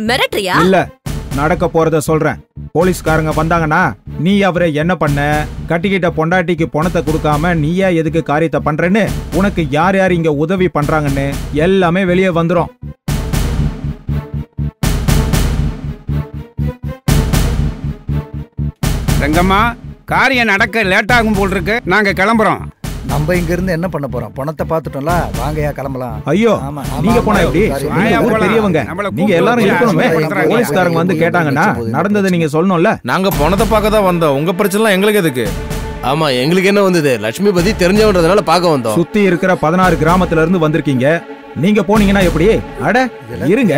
மிரட்டறியா? இல்ல, நடக்க போறத சொல்றேன். போலீஸ்காரங்க வந்தாங்கன்னா நீ அவரை என்ன பண்ண, கட்டிக்கிட்ட பொண்டாட்டிக்கு பணத்தை கொடுக்காம நீயா எதுக்கு காரியத்தை பண்றேன்னு, உனக்கு யார் யார் இங்க உதவி பண்றாங்கன்னு எல்லாமே வெளியே வந்துரும். ரங்கம்மா, காரியம் நடக்க லேட் ஆகும் போல் இருக்கு. நாங்க கிளம்புறோம். நம்ம இங்க இருந்து என்ன பண்ண போறோம்? பணத்தை பாத்துட்டோம்ல, வாங்கயா கிளம்பலாம். ஐயோ, நீங்க போனா எப்படி? நீங்க பெரியவங்க, நீங்க எல்லாரும் இருக்கணுமே. போலீஸ்காரங்க வந்து கேட்டாங்கன்னா நடந்ததை நீங்க சொல்லணும்ல. நாங்க பணத்தை பார்க்க தான் வந்தோம். உங்க பிரச்சனை எங்களுக்கு எதுக்கு? ஆமா, எங்களுக்கு என்ன வந்தது? லட்சுமி பத்தி தெரிஞ்சவன்றதுனால பார்க்க வந்தோம். சுத்தி இருக்கிற 16 கிராமத்துல இருந்து வந்திருக்கீங்க. நீங்க போனீங்கன்னா எப்படி? அட இருங்க.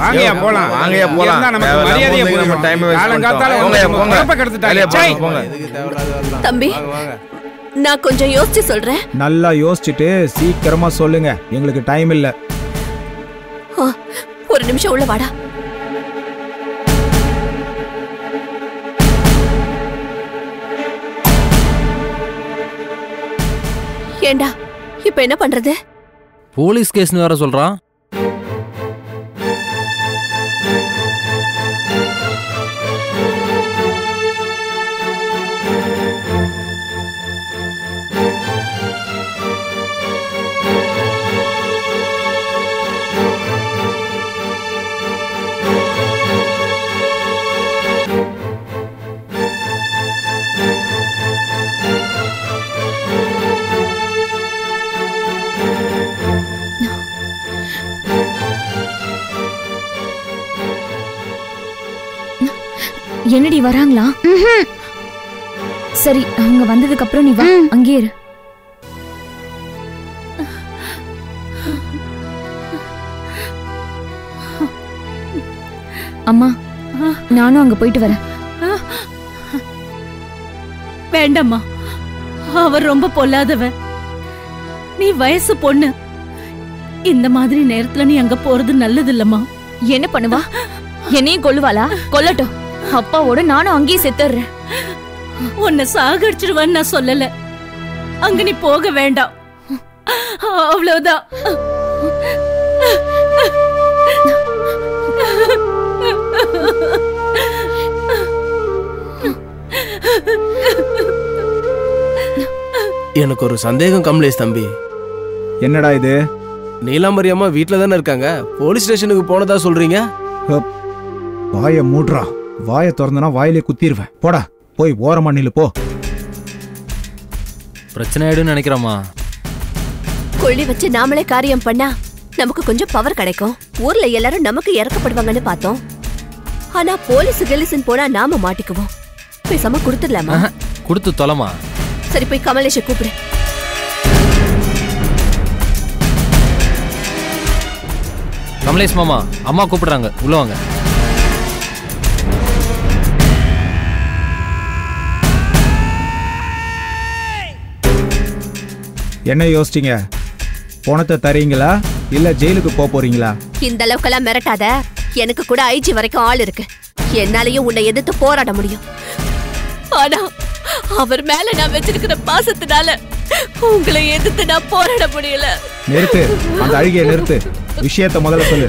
வாங்கயா போலாம். வாங்கயா போலாம். நமக்கு மரியாதையா போலாம். டைம் தம்பி, நான் கொஞ்சம் யோசிச்சு சொல்றேன். நல்லா யோசிச்சுட்டு சீக்கிரமா சொல்லுங்க, எங்களுக்கு டைம் இல்ல. ஒரு நிமிஷம் உள்ள வாடா. ஏண்டா இப்ப என்ன பண்றது? போலீஸ் கேஸ்னு வேற சொல்றான். என்னடி வராங்களா? சரி, அவங்க வந்ததுக்கு அப்புறம் நீ வா, அங்கே இரு. அம்மா, நானும் அங்க போயிட்டு வரேன். வேண்டாம்மா, அவர் ரொம்ப பொல்லாதவன். நீ வயசு பொண்ணு. இந்த மாதிரி நேரத்துல நீ அங்க போறது நல்லது இல்லம்மா. என்ன பண்ணுவா? என்னையும் கொல்லுவாளா? கொல்லட்டும். அப்பாவோட நானும் அங்கேயே செத்துறேன். உன்னை சாகடிச்சிடுவான்னு நான் சொல்லல. அங்க நீ போக வேண்டாம், அவ்வளவுதான். எனக்கு ஒரு சந்தேகம் கமலேஷ் தம்பி. என்னடா இது? நீலாம்பரி அம்மா வீட்டுல தானே இருக்காங்க, போலீஸ் ஸ்டேஷனுக்கு போனதா சொல்றீங்க? வாய மூடுறா. வாய திறந்தனா வாயிலே குத்திடுவேன். போடா, போய் ஓரமா நில்லு போ. பிரச்சனை ஆயிடும்னு நினைக்கிறோமா? கொள்ளி வச்சு நாமளே காரியம் பண்ணா நமக்கு கொஞ்சம் பவர் கிடைக்கும். ஊர்ல எல்லாரும் நமக்கு இறக்கப்படுவாங்கன்னு பார்த்தோம். ஆனா போலீஸ் கெலிசன் போனா நாம மாட்டிக்குவோம். பேசாம கொடுத்துடலாமா? கொடுத்து தொலைமா. சரி, போய் கமலேஷ கூப்பிடு. கமலேஷ் மாமா, அம்மா கூப்பிடுறாங்க, உள்ள வாங்க. என்ன யோசிச்சீங்க? பணத்தை தரீங்களா இல்ல ஜெயிலுக்கு போறீங்களா? இந்த அளவுக்கெல்லாம் மிரட்டாத. எனக்கு கூட ஐஜி வரைக்கும் ஆள் இருக்கு. என்னாலயும் உன்னை எதிர்த்து போராட முடியும். ஆனா அவர் மேல நான் வச்சிருக்கிற பாசத்தினால உங்களை எதிர்த்து நான் போராட முடியல. நிறுத்து, அந்த அழுகையை நிறுத்து. விஷயத்தை முதல்ல சொல்லு.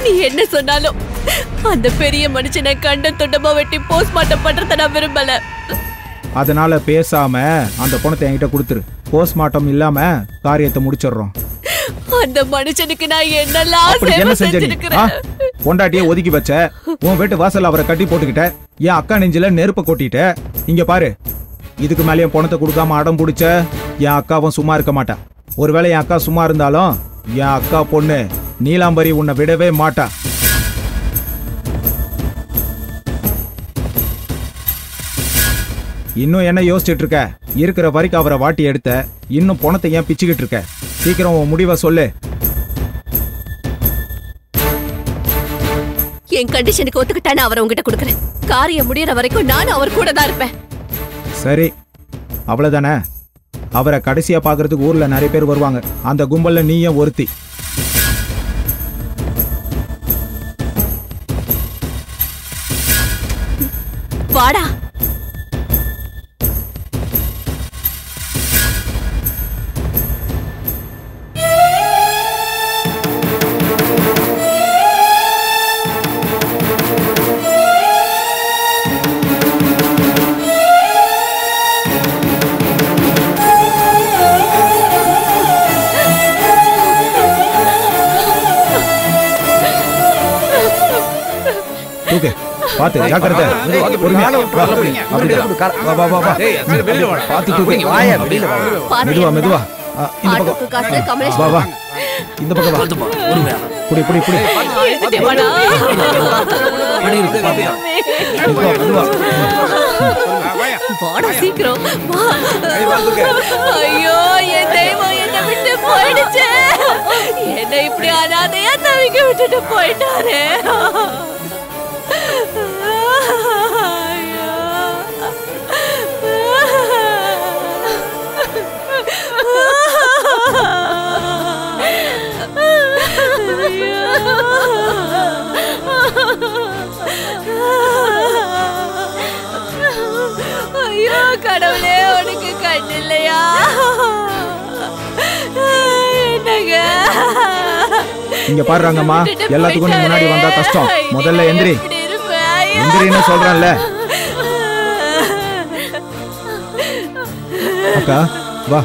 நீ என்ன சொன்னாலும் அந்த பெரிய மனுஷனை கண்ட துண்டமா வெட்டி போஸ்ட்மார்ட்டம் பண்றத நான் விரும்பல. அதனால பேசாம அந்த பணத்தை என்கிட்ட கொடுத்துரு. போஸ்ட்மார்ட்டம் இல்லாம காரியத்தை முடிச்சிடுறோம். அந்த மனுஷனுக்கு நான் என்னெல்லாம் என்ன செஞ்ச? செஞ்சிருக்கிறேன். பொண்டாட்டியே ஒதுக்கி வச்ச, உன் வீட்டு வாசல் அவரை கட்டி போட்டுக்கிட்ட, என் அக்கா நெஞ்சில நெருப்ப கொட்டிட்ட. இங்க பாரு, இதுக்கு மேலே என் பணத்தை கொடுக்காம அடம் பிடிச்ச என் அக்காவும் சும்மா இருக்க மாட்டா. ஒருவேளை என் அக்கா சும்மா இருந்தாலும் என் அக்கா பொண்ணு நீலாம்பரி உன்னை விடவே மாட்டா. இன்னும் என்ன யோசிச்சுட்டு இருக்க? இருக்கிற வரைக்கும் அவரை வாட்டி எடுத்த, இன்னும் பணத்தை ஏன் பிச்சுக்கிட்டு இருக்க? சீக்கிரம் உன் முடிவை சொல்லு. என் கண்டிஷனுக்கு ஒத்துக்கிட்டா நான் அவரை உங்ககிட்ட கொடுக்கறேன். காரியம் முடியற வரைக்கும் நானும் அவர் கூட தான் இருப்பேன். சரி, அவ்வளவுதானே? அவரை கடைசியா பாக்குறதுக்கு ஊர்ல நிறைய பேர் வருவாங்க. அந்த கும்பல்ல நீயும் ஒருத்தி. வாடா. தூக்கு பாத்து ஜாக்கிரதை பொறுமையா வா அப்படியே வா வா வா பாத்து தூக்கு வாயா வெளியில வா. மெதுவா மெதுவா இந்த ஆட்டோக்கு காசு பக்கம் கமலேஷ் வா வா இந்த பக்கம் வா புடி புடி புடி எடுத்துட்டு வாடா. மெதுவா மெதுவா வாடா சீக்கிரம் வா. ஐயோ என் தெய்வம் என்னை விட்டு போயிடுச்சு. என்னை இப்படி அனாதையா தவிக்க விட்டுட்டு போயிட்டாரே. ஐயோ கடவுளே, உனக்கு கண் இல்லையா? என்னங்க இங்க பாருங்கம்மா, எல்லாத்துக்கும் நீ முன்னாடி வந்தா கஷ்டம். முதல்ல எந்திரி எந்திரின்னு சொல்றேன்ல. அக்கா வா.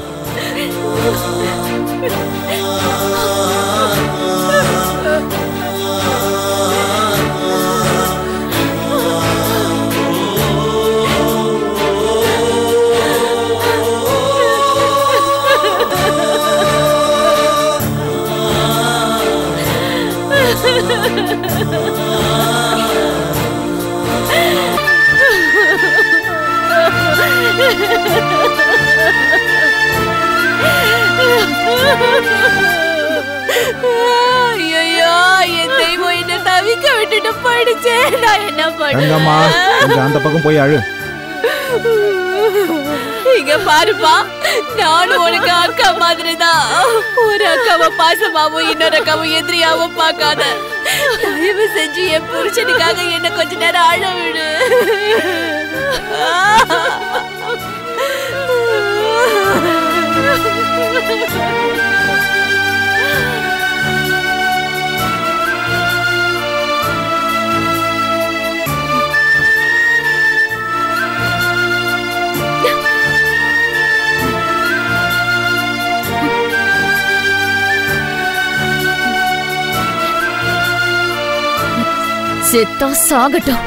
ஐயோ என் தெய்வம் என்ன தவிக்க விட்டுட்டு போயிடுச்சே. நான் என்ன ரங்கம்மா பண்ணுவேன்? கொஞ்சம் அந்த பக்கம் போய் அழு. இங்க பாருப்பா, நானும் உனக்கு அக்கா மாதிரிதான். ஒரு அக்காவை பாசமாவும் இன்னொரு அக்காவை எதிரியாவும் பார்க்காத. தயவு செஞ்சு என் புருஷனுக்காக என்ன கொஞ்ச நேரம் அழ விடு. செத்தா சாகட்டும்.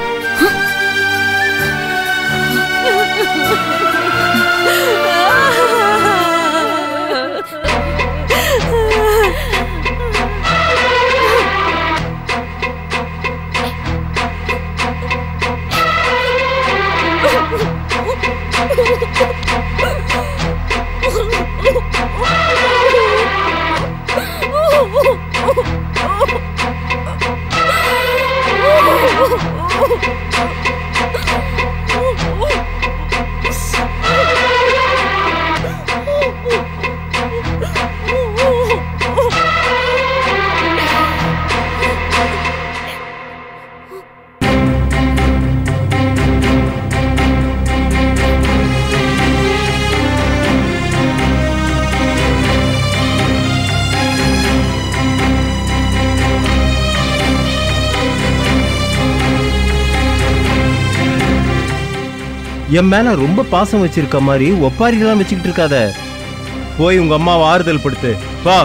என் மேல ரொம்ப பாசம் வச்சிருக்க மாதிரி ஒப்பாரிலாம் வச்சுக்கிட்டு இருக்காத. போய் உங்க அம்மாவை ஆறுதல் படுத்து வா.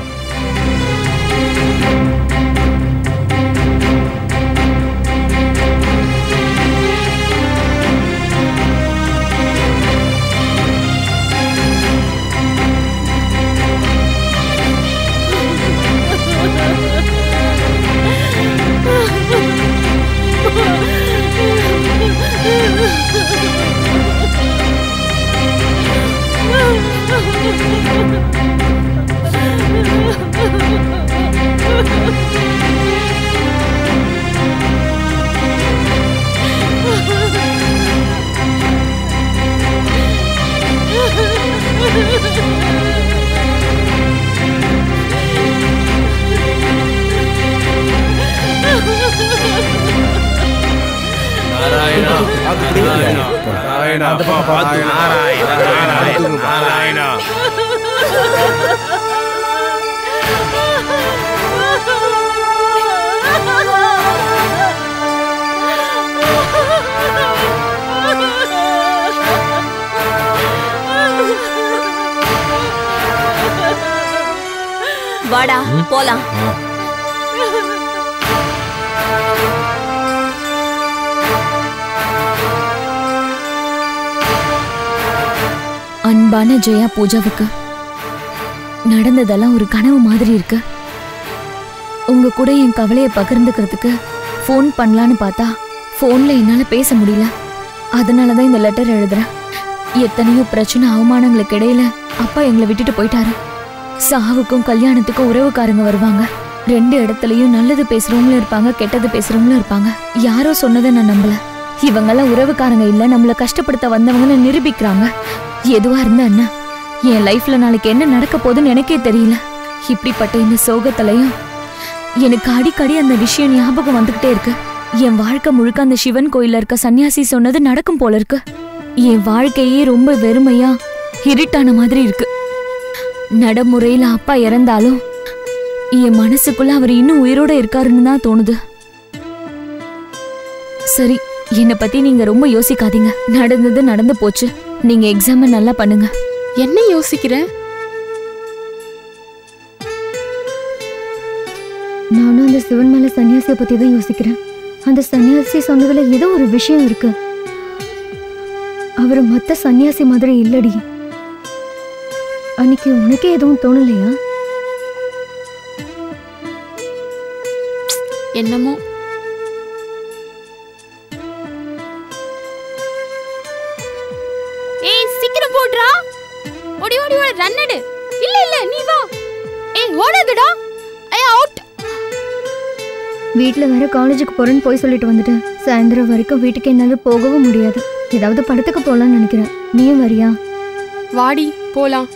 வாடா போலாம். அன்பான ஜெயா பூஜாவுக்கு நடந்ததெல்லாம் ஒரு கனவு மாதிரி இருக்கு. உங்க கூட என் கவலையை பகிர்ந்துக்கிறதுக்கு ஃபோன் பண்ணலான்னு பார்த்தா ஃபோன்ல என்னால பேச முடியல. அதனாலதான் இந்த லெட்டர் எழுதுறேன். எத்தனையோ பிரச்சனை அவமானங்களுக்கு இடையில அப்பா எங்களை விட்டுட்டு போயிட்டாரு. சாவுக்கும் கல்யாணத்துக்கும் உறவுக்காரங்க வருவாங்க. 2 இடத்துலயும் நல்லது பேசுறவங்களும் இருப்பாங்க, கெட்டது பேசுறவங்களும் இருப்பாங்க. யாரோ சொன்னதை நான் நம்பல. இவங்கெல்லாம் உறவுக்காரங்க இல்ல, நம்மள கஷ்டப்படுத்த வந்தவங்கன்னு நிரூபிக்கிறாங்க. எதுவா இருந்தா என்ன, என் லைஃப்ல நாளைக்கு என்ன நடக்க போகுதுன்னு எனக்கே தெரியல. இப்படிப்பட்ட இந்த சோகத்திலையும் எனக்கு அடிக்கடி அந்த விஷயம் ஞாபகம் வந்துகிட்டே இருக்கு. என் வாழ்க்கை முழுக்க அந்த சிவன் கோயில்ல இருக்க சன்னியாசி சொன்னது நடக்கும் போல இருக்கு. என் வாழ்க்கையே ரொம்ப வெறுமையா இருட்டான மாதிரி இருக்கு. நடைமுறையில அப்பா இறந்தாலும் என் மனசுக்குள்ள அவர் இன்னும் உயிரோட இருக்காருன்னு தான் தோணுது. சரி, என்னை பத்தி நீங்க ரொம்ப யோசிக்காதீங்க. நடந்தது நடந்து போச்சு. நீங்க எக்ஸாம் நல்லா பண்ணுங்க. என்ன யோசிக்கிற? நானும் அந்த சிவன் மேல சன்னியாசியை பத்தி தான் யோசிக்கிறேன். அந்த சன்னியாசி சொன்னதுல ஏதோ ஒரு விஷயம் இருக்கு. அவரு மத்த சன்னியாசி மாதிரி இல்லடி. அன்னைக்கு உனக்கே எதுவும் தோணலையா? என்னமோ. ஏய் சீக்கிரம் போடுறா. ஓடி ஓடி ஓடி ரன் எடு. இல்ல இல்ல நீ வா. ஏய் ஓடாதடா. ஏய் அவுட். வீட்ல வேற காலேஜுக்கு போறேன்னு போய் சொல்லிட்டு வந்துட்டேன். சாயந்தரம் வரைக்கும் வீட்டுக்கு என்னால போகவும் முடியாது. ஏதாவது படத்துக்கு போலான்னு நினைக்கிறேன். நீயும் வரியா? வாடி போலாம்.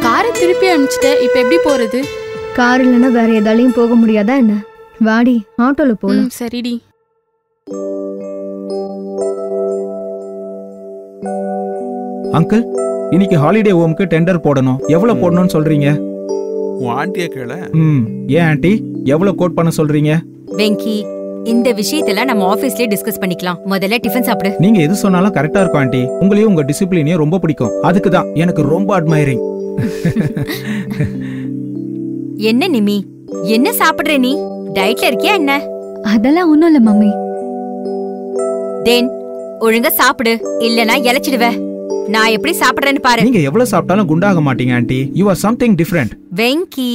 காரை திருப்பி அனுப்பிச்சிட்ட, இப்ப எப்படி போறது? கார் இல்லைன்னா வேற எதாலையும் போக முடியாதா என்ன? வாடி ஆட்டோல போலாம். சரிடி. அங்கிள், இன்னைக்கு ஹாலிடே ஹோம்க்கு டெண்டர் போடணும். எவ்வளவு போடணும்னு சொல்றீங்க? உன் ஆண்டியை கேள. ஏன் ஆண்டி எவ்வளவு கோட் பண்ண சொல்றீங்க? வெங்கி, இந்த விஷயத்தெல்லாம் நம்ம ஆபீஸ்லயே டிஸ்கஸ் பண்ணிக்கலாம். முதல்ல டிஃபன் சாப்பிடு. நீங்க எது சொன்னாலும் கரெக்டா இருக்கும் ஆண்டி. உங்களையும் உங்க டிசிப்ளினையும் ரொம்ப பிடிக்கும். அதுக்கு தான் எனக்கு ரொம்ப அட்மைரிங். என்ன நிமி, என்ன சாப்பிடுற நீ? டயட்ல இருக்கியா என்ன? அதெல்லாம் ஒண்ணும் இல்ல மம்மி. தேன், ஒழுங்கா சாப்பிடு, இல்லனா இளைச்சிடுவ. நான் எப்படி சாப்பிடுறேன்னு பாரு. நீங்க எவ்வளவு சாப்பிட்டாலும் குண்டாக மாட்டீங்க aunty. You are something different. Venky,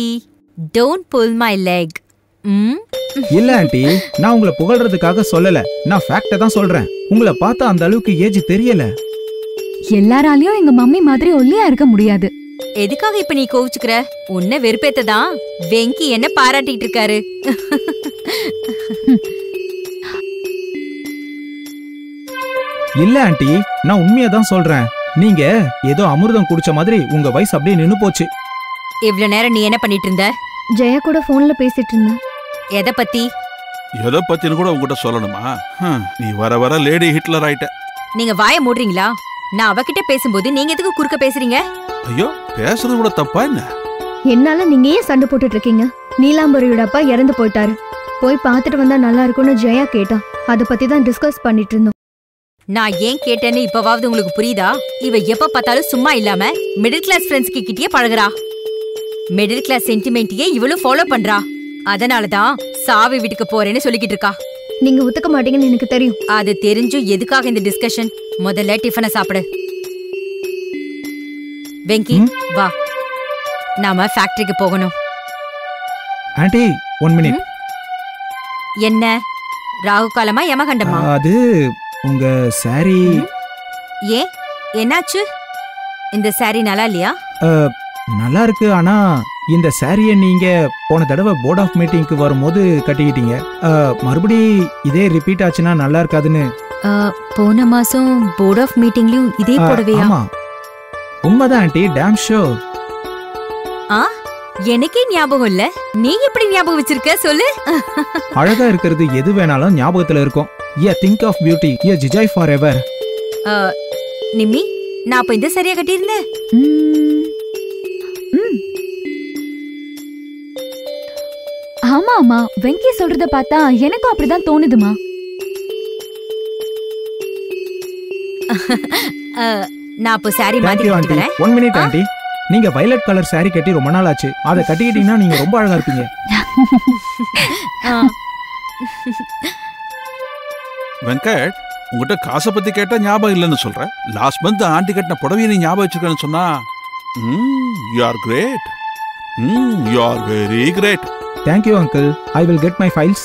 don't pull my leg. இல்ல ஆண்டி, நான் உங்களை புகழ்றதுக்காக சொல்லல. நான் ஃபேக்ட தான் சொல்றேன். உங்களை பார்த்தா அந்த அளவுக்கு ஏஜ் தெரியல. எல்லாராலையும் எங்க மம்மி மாதிரி ஒல்லியா இருக்க முடியாது. எதுக்காக இப்ப நீ கோவிச்சுக்கிற? உன்னை வெறுப்பேத்ததான் வெங்கி என்ன பாராட்டிட்டு இருக்காரு. இல்ல ஆண்டி, நான் உண்மையா தான் சொல்றேன். நீங்க ஏதோ அமிர்தம் குடிச்ச மாதிரி உங்க வயசு அப்படியே நின்னு போச்சு. இவ்வளவு நேரம் நீ என்ன பண்ணிட்டு இருந்த? ஜெயா கூட போன்ல பேசிட்டு இருந்தேன். எதை பத்தி? எதை பத்தின்னு கூட உங்ககிட்ட சொல்லணுமா? நீ வர வர லேடி ஹிட்லர் ஆயிட்ட. நீங்க வாய மூடுறீங்களா? நான் அவகிட்ட பேசும்போது நீங்க எதுக்கு குறுக்க பேசுறீங்க? ஐயோ, பேசுறது கூட தப்பா என்ன? என்னால நீங்க ஏன் சண்டை போட்டுட்டு இருக்கீங்க? நீலாம்பரியோட அப்பா இறந்து போயிட்டாரு. போய் பார்த்துட்டு வந்தா நல்லா இருக்கும்னு ஜெயா கேட்டா. அத பத்தி தான் டிஸ்கஸ் பண்ணிட்டு இருந்தோம். நான் ஏன் கேட்டேன்னு இப்பவாவது உங்களுக்கு புரியுதா? இவ எப்ப பார்த்தாலும் சும்மா இல்லாம மிடில் கிளாஸ் ஃப்ரெண்ட்ஸ் கிட்டயே பழகுறா. மிடில் கிளாஸ் சென்டிமெண்ட்டையே இவளும் ஃபாலோ பண்றா. அதனாலதான் சாவி வீட்டுக்கு போறேன்னு சொல்லிக்கிட்டு இருக்கா. நீங்க ஒத்துக்க மாட்டீங்கன்னு எனக்கு தெரியும். அது தெரிஞ்சும் எதுக்காக இந்த டிஸ்கஷன்? முதல்ல டிஃபனை சாப்பிடு. வெங்கி வா, நாம ஃபேக்டரிக்கு போகணும். Aunty 1 minute. என்ன ராகு காலமா யமகண்டமா? அது உங்க சாரி. ஏன் என்னாச்சு? இந்த சாரி நல்லா இல்லையா? நல்லா இருக்கு. ஆனா இந்த சாரிய நீங்க போன தடவை போர்ட் ஆஃப் மீட்டிங்க்கு வரும்போது கட்டிக்கிட்டீங்க. மறுபடி இதே ரிப்பீட் ஆச்சுன்னா நல்லா இருக்காதுன்னு. போன மாசம் போர்ட் ஆஃப் மீட்டிங்லயும் இதே போடவையா? ஆமா, உண்மைதான் ஆண்டி. Dam sure. எனக்கே ஞாபகம் இல்ல. நீ எப்படி ஞாபகம் வச்சிருக்க சொல்லு. அழகா இருக்கிறது எது வேணாலும் ஞாபகத்துல இருக்கும். திங்க் ஆஃப் பியூட்டி, ஜிஜாய் ஃபார் எவர். நிம்மி, நான் அப்ப இந்த சரியா கட்டியிருந்தேன். ஆமா ஆமா, வெங்கி சொல்றத பார்த்தா எனக்கும் அப்படிதான் தோணுதுமா. நான் அப்ப சாரி மாத்தி வரேன். 1 மினிட் ஆண்டி. நீங்க வயலட் கலர் சாரி கட்டி ரொம்ப நாள் ஆச்சு. அதை கட்டிக்கிட்டீங்கன்னா நீங்க ரொம்ப அழகா இருப்பீங்க. வெங்கட் உங்ககிட்ட காசை பத்தி கேட்டா ஞாபகம் இல்லைன்னு சொல்றேன். லாஸ்ட் மந்த் ஆண்டி கட்டின புடவையை நீ ஞாபகம் வச்சிருக்கேன்னு சொன்னா you are great. You are very great. Thank you uncle. I will get my files.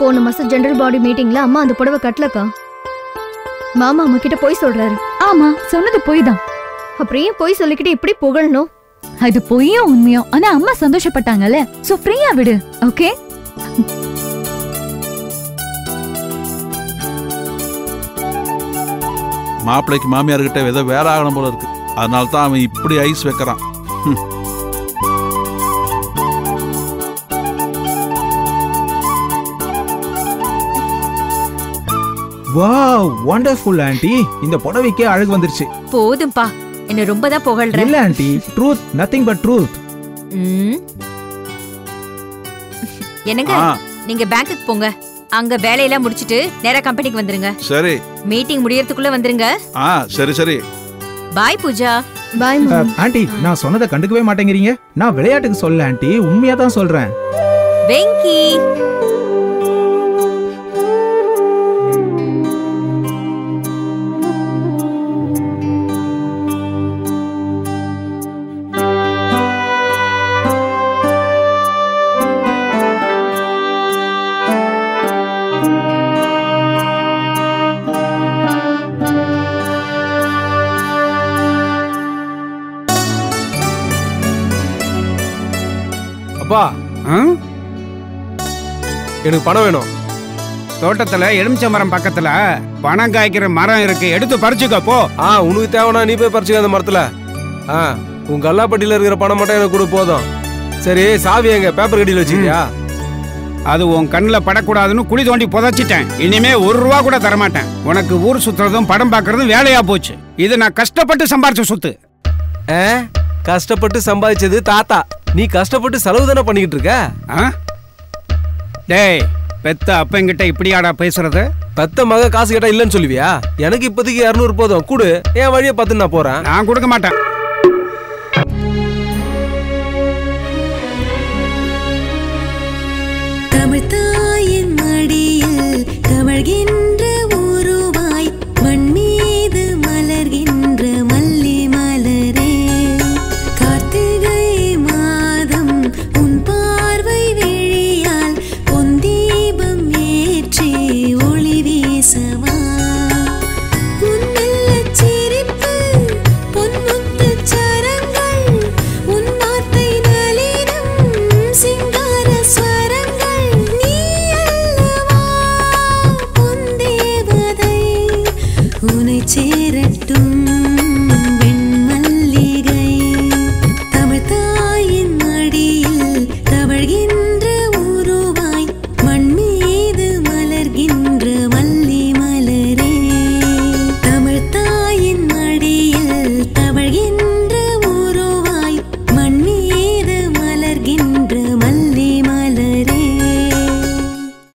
போன மாசம் ஜெனரல் பாடி மீட்டிங்ல அம்மா அந்த புடவை கட்டலக்கா. மாமா அம்மா கிட்ட போய் சொல்றாரு. ஆமா, சொன்னது பொய் தான். அப்புறம் ஏன் போய் சொல்லிக்கிட்டு இப்படி புகழணும்? அது பொய்யும் உண்மையும். ஆனா அம்மா சந்தோஷப்பட்டாங்கல்ல, சோ ஃப்ரீயா விடு. ஓகே? மாப்பிள்ளைக்கு மாமியார்கிட்ட ஏதோ வேற ஆகணும் போல இருக்கு. அதனால தான் அவன் இப்படி ஐஸ் வைக்கிறான். Wow, wonderful aunty. இந்த புடவைக்கே அழகு வந்துருச்சு. போதும்பா, என்ன ரொம்ப தான் புகழ்ற. இல்ல aunty, truth, nothing but truth. என்னங்க, நீங்க பேங்க்குக்கு போங்க. அங்க வேலையெல்லாம் முடிச்சிட்டு நேரா கம்பெனிக்கு வந்துருங்க. சரி. மீட்டிங் முடியறதுக்குள்ள வந்துருங்க. சரி சரி. பாய் பூஜா. பாய் ஆண்டி, நான் சொன்னதை கண்டுக்கவே மாட்டேங்கிறீங்க. நான் விளையாட்டுக்கு சொல்ல ஆண்டி, உண்மையா தான் சொல்றேன். வெங்கி, அப்பா, எனக்கு பணம் வேணும். தோட்டத்துல எலுமிச்சை மரம் பக்கத்துல பணம் காய்க்கிற மரம் இருக்கு, எடுத்து பறிச்சுக்க போ. உனக்கு தேவைன்னா நீ போய் பறிச்சுக்க அந்த மரத்துல. உங்க கல்லாப்பட்டியில இருக்கிற பணம் மட்டும் எனக்கு கூட போதும். சரி, சாவி எங்க பேப்பர் கட்டியில வச்சுக்கியா? அது உன் கண்ணில் படக்கூடாதுன்னு குழி தோண்டி புதைச்சிட்டேன். இனிமே ₹1 கூட தரமாட்டேன். உனக்கு ஊர் சுத்துறதும் படம் பார்க்கறதும் வேலையா போச்சு. இது நான் கஷ்டப்பட்டு சம்பாரிச்ச சொத்து. கஷ்டப்பட்டு சம்பாதிச்சது தாத்தா. நீ கஷ்டப்பட்டு செலவு தானே பண்ணிக்கிட்டு இருக்க. டேய், பெத்த அப்பங்கிட்ட இப்படியாடா பேசுறது? பெத்த மக காசு கேட்டா இல்லன்னு சொல்லுவியா? எனக்கு இப்போதைக்கு 200 போதும், கூடு. என் வழியை பார்த்து நான் போறேன். நான் கொடுக்க மாட்டேன். தமிழ்த்தாயின் மடியில் தவழ்கின்ற உருவாய் மண் மீது மலர்கின்ற மல்லி மலரே, கார்த்திகை மாதம் உன் பார்வை விழியால் பொன் தீபம் ஏற்றி ஒளி வீசவா, உன் மெல்லச் சிரிப்பு பொன்முத்துச் சரங்கள், உன் வார்த்தை நளினம் சிங்கார ஸ்வரங்கள், நீ அல்லவா பொன் தேவதை, உன்னை சேரட்டும்